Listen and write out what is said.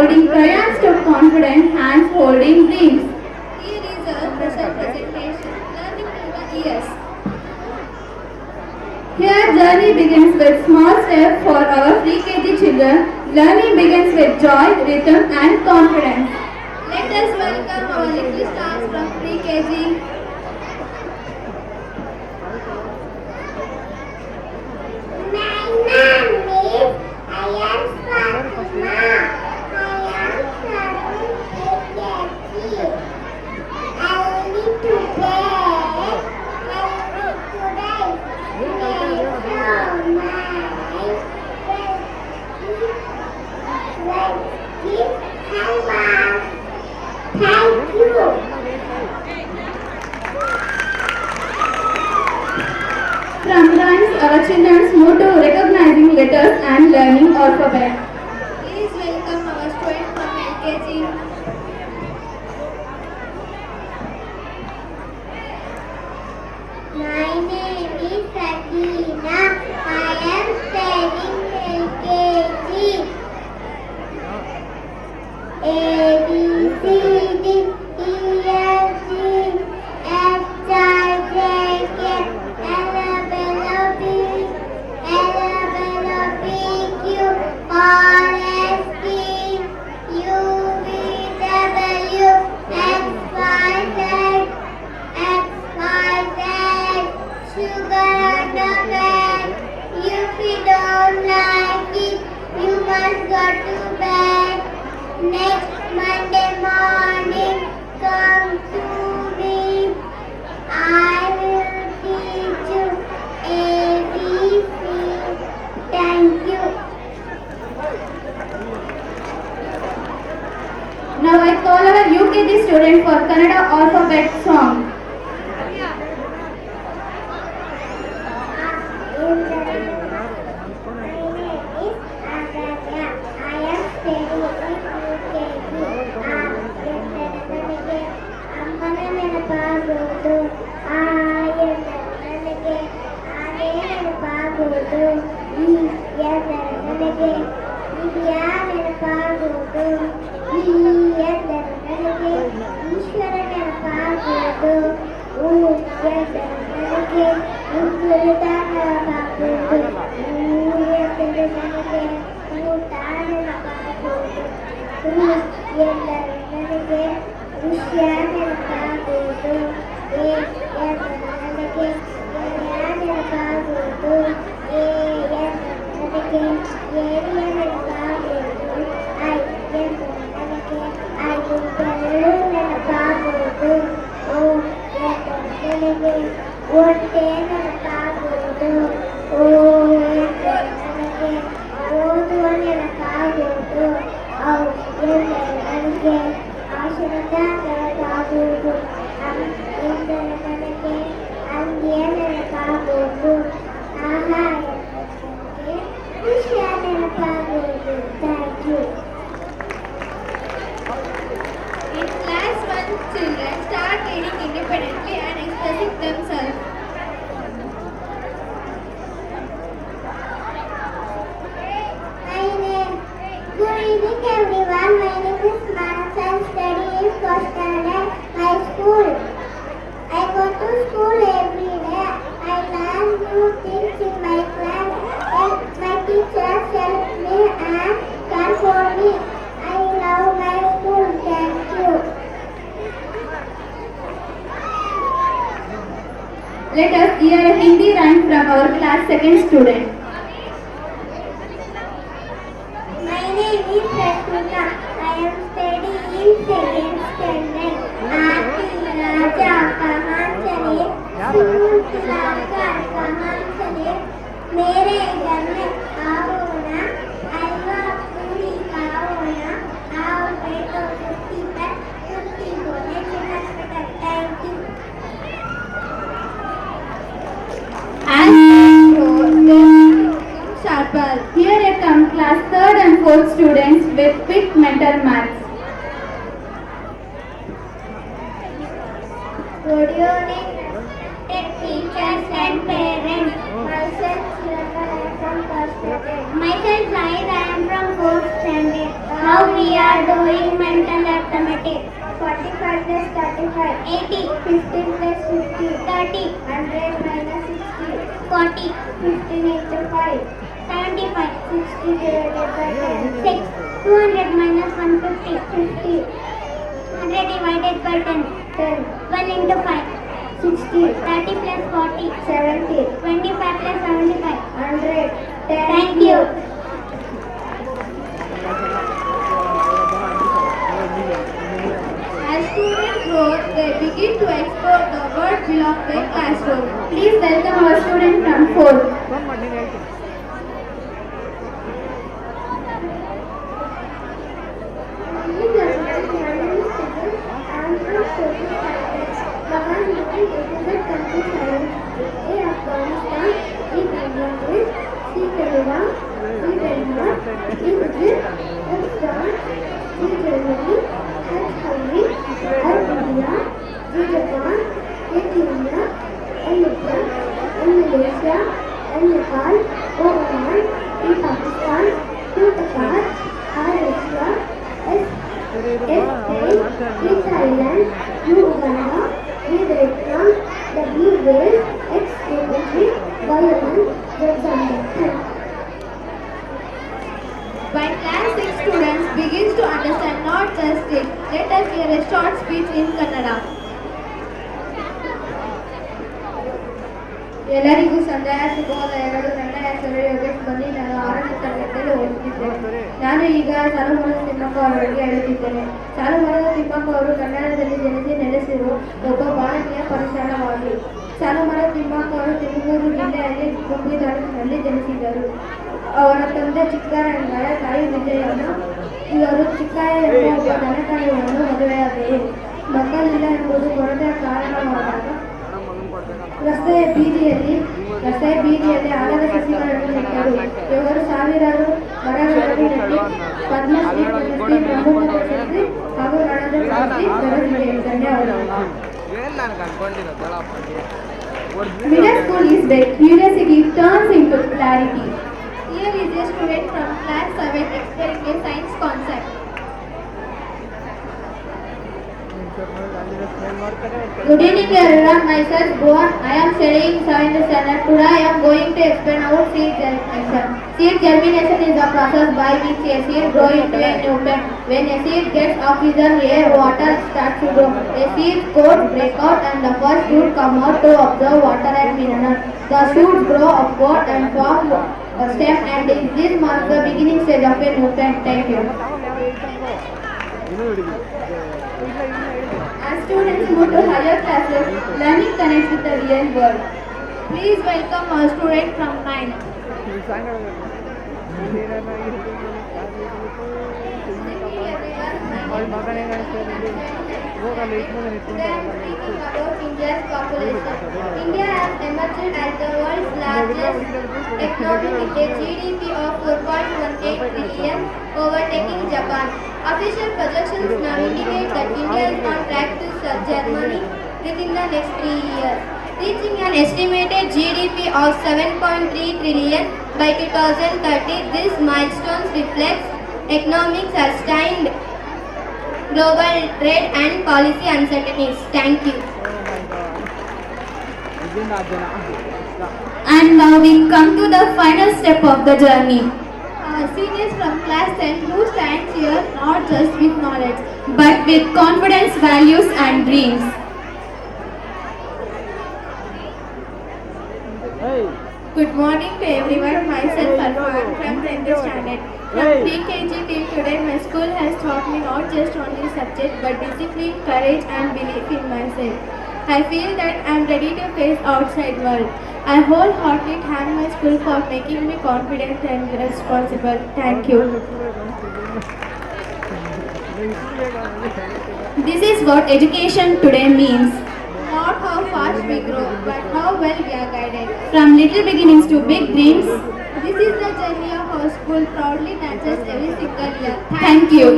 holding crayons to confident hands holding dreams. Here is a special presentation. Learning to the ears. Here journey begins with small steps for our pre-KG children. Learning begins with joy, rhythm and confidence. Let us welcome our little stars from pre-KG. My name is Ayam Fatima. I am from KKG. I live today. I live today. Thank you. From rhymes, our children move to recognizing letters and learning alphabet. Please welcome our student from LKG. My name is Sakina. I am studying LKG. A, B, C, D, E, F, G, H, I, J, K, L, M, N, O, P, L, M, N, O, P, Q, R, S, T, U, V, W, X, Y, Z, X, Y, Z, sugar on the bed. If you don't like it, you must go to bed. Next Monday morning, come to me. I will teach you ABC. Thank you. Now I call our UKG student for Kannada alphabet song. Thank you. In class 1, children start reading independently and expressing themselves. Good evening everyone. My name is Manas. I study in first standard high school. I go to school every day. I learn new things in my class. And my teachers help me and care for me. I love my school. Thank you. Let us hear a Hindi rhyme from our class second student. My name is Rashmika. I am studying in second standard. Aarti Raja कहाँ चले? सूरज लाकर कहाँ चले? मेरे घर में आओ ना, हलवा पूरी खाओ ना, आओ बैठो कुर्सी पर, कुर्सी बोले चिकन पटर. Thank you. And sharper. Here come class third and fourth students with quick mental maths. Good evening, respected teachers and parents. Myself, Shilpa from Myself Zahid, I am from 4th standard. Now we are doing mental arithmetic. 45 plus 35. 80. 15 plus 50. 30. 100 minus 60. 40. 15 into 5. 75. 60 divided by 10. 6. 200 minus 150. 50. 100 divided by 10. 10. 1 into 5. 60. 30 plus 40. 70. 25 plus 75. 100. Thank you. As students grow, they begin to explore the world beyond their classroom. Please welcome our student from 4th. Malaysia, Nepal, Oman, Pakistan, Qatar, Russia, Thailand, Uganda, Vietnam, Wales, ex-Germany, Vietnam, Zambia. When class 6 students begins to understand not just it, let us hear a short speech in Kannada. ಎಲ್ಲರಿಗೂ ಸಂಜೆಯ ಶುಭೋದಯಗಳು. ನನ್ನ ಹೆಸರು ಯೋಗೇಶ್ ಬನ್ನಿ. ನಾನು 6ನೇ ತರಗತಿಯಲ್ಲಿ ಓದುತ್ತಿದ್ದೇನೆ. ನಾನು ಈಗ ಸಾಲುಮರದ ತಿಮ್ಮಕ್ಕ ಅವರಿಗೆ ಹೇಳುತ್ತಿದ್ದೇನೆ. ಸಾಲುಮರದ ತಿಮ್ಮಕ್ಕ ಅವರು ಕನ್ನಡದಲ್ಲಿ ಜನಿಸಿ ನೆಲೆಸಿರುವ ಒಬ್ಬ ಬಾಲಕಿಯ ಪರಿಸರವಾಗಿ. ಸಾಲುಮರದ ತಿಮ್ಮಕ್ಕ ಅವರು ತುಮಕೂರು ಜಿಲ್ಲೆಯಲ್ಲಿ ಗುಬ್ಬಿ ತಾಲೂಕಿನಲ್ಲಿ ಜನಿಸಿದರು. ಅವರ ತಂದೆ ಚಿಕ್ಕರಂಗರ, ತಾಯಿ ವಿಜಯಮ್ಮ. ಇವರು ಚಿಕ್ಕಯ್ಯ ಎಂಬ ಒಬ್ಬ ದನಕಾರಿಯನ್ನು ಮದುವೆಯಾದರು. ಮಕ್ಕಳಿಲ್ಲ ಎಂಬುದು ಕೊರತೆಯ ಕಾರಣವಾದಾಗ ರಸ್ತೆಯ ಬೀದಿಯಲ್ಲಿ ಆಲದ ಸಸಿಗಳನ್ನು ನೆಟ್ಟರು. ಇವರು ಸಾವಿರಾರು ಮರಗಳನ್ನು ನೆಟ್ಟಿ ಪದ್ಮಶ್ರೀ ಪ್ರಶಸ್ತಿ, ಪ್ರಮುಖ ಪ್ರಶಸ್ತಿ ಹಾಗೂ ರಣದ ಪ್ರಶಸ್ತಿ ದೊರೆತಿದೆ. ಧನ್ಯವಾದಗಳು. Middle school is where curiosity turns into clarity. Here is a student from class 7 explaining a science concept. Good evening everyone, myself Bhuvan. I am studying 7th standard. Today I am going to explain about seed germination. Seed germination is the process by which a seed grows into a new plant. When a seed gets oxygen, air, water starts to grow. A seed coat break out and the first shoot come out to absorb water and minerals. The shoots grow upward and form a stem, and this marks the beginning stage of a new plant. Thank you. As students move to higher classes, learning connects with the real world. Please welcome our student from 9th. Today I am speaking about India's population. India has emerged as the world's largest economy with a GDP of 4.18 trillion, overtaking Japan. Official projections now indicate that India is on track to surpass Germany within the next 3 years, reaching an estimated GDP of 7.3 trillion by 2030. This milestone reflects economic sustained global trade and policy uncertainties. Thank you. And now we come to the final step of the journey. Our seniors from class 10 who stands here not just with knowledge but with confidence, values and dreams. Good morning to everyone. Myself Arfan from 10th standard. From pre-KG till today, my school has taught me not just only subject but discipline, courage and belief in myself. I feel that I am ready to face outside world. I wholeheartedly thank my school for making me confident and responsible. Thank you. This is what education today means. Not how fast we grow, but how well we are guided. From little beginnings to big dreams. This is the journey of our school proudly nurtures every single year. Thank you.